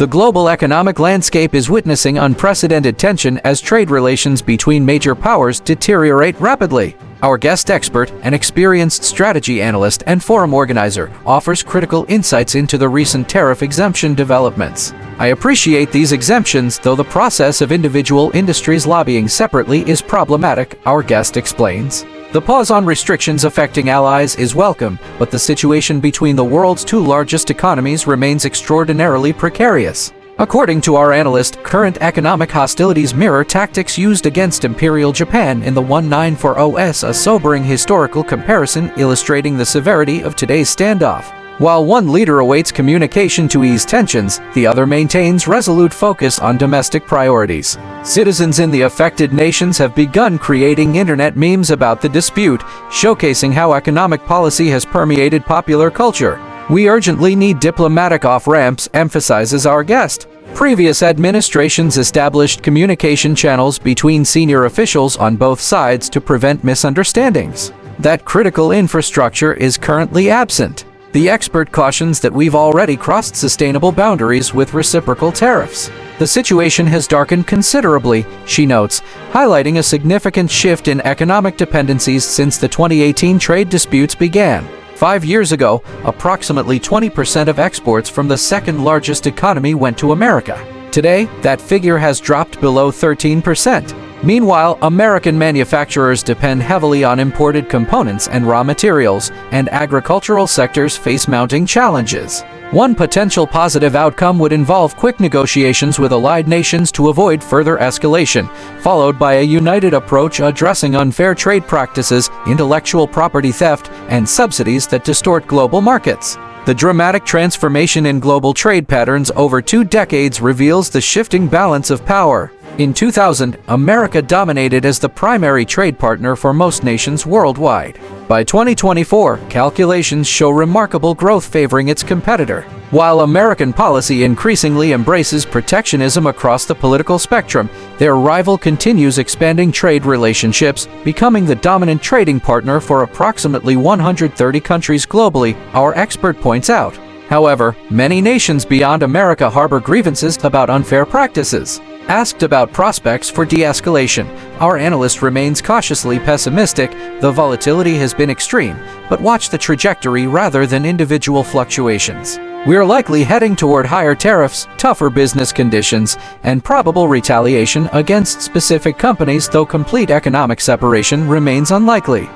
The global economic landscape is witnessing unprecedented tension as trade relations between major powers deteriorate rapidly. Our guest expert, an experienced strategy analyst and forum organizer, offers critical insights into the recent tariff exemption developments. I appreciate these exemptions, though the process of individual industries lobbying separately is problematic, our guest explains. The pause on restrictions affecting allies is welcome, but the situation between the world's two largest economies remains extraordinarily precarious. According to our analyst, current economic hostilities mirror tactics used against Imperial Japan in the 1940s, a sobering historical comparison illustrating the severity of today's standoff. While one leader awaits communication to ease tensions, the other maintains resolute focus on domestic priorities. Citizens in the affected nations have begun creating internet memes about the dispute, showcasing how economic policy has permeated popular culture. We urgently need diplomatic off-ramps, emphasizes our guest. Previous administrations established communication channels between senior officials on both sides to prevent misunderstandings. That critical infrastructure is currently absent. The expert cautions that we've already crossed sustainable boundaries with reciprocal tariffs. The situation has darkened considerably, she notes, highlighting a significant shift in economic dependencies since the 2018 trade disputes began. 5 years ago, approximately 20% of exports from the second-largest economy went to America. Today, that figure has dropped below 13%. Meanwhile, American manufacturers depend heavily on imported components and raw materials, and agricultural sectors face mounting challenges. One potential positive outcome would involve quick negotiations with allied nations to avoid further escalation, followed by a united approach addressing unfair trade practices, intellectual property theft, and subsidies that distort global markets. The dramatic transformation in global trade patterns over 2 decades reveals the shifting balance of power. In 2000, America dominated as the primary trade partner for most nations worldwide. By 2024, calculations show remarkable growth favoring its competitor. While American policy increasingly embraces protectionism across the political spectrum, their rival continues expanding trade relationships, becoming the dominant trading partner for approximately 130 countries globally, our expert points out. However, many nations beyond America harbor grievances about unfair practices. Asked about prospects for de-escalation, our analyst remains cautiously pessimistic. The volatility has been extreme, but watch the trajectory rather than individual fluctuations. We're likely heading toward higher tariffs, tougher business conditions, and probable retaliation against specific companies, though complete economic separation remains unlikely.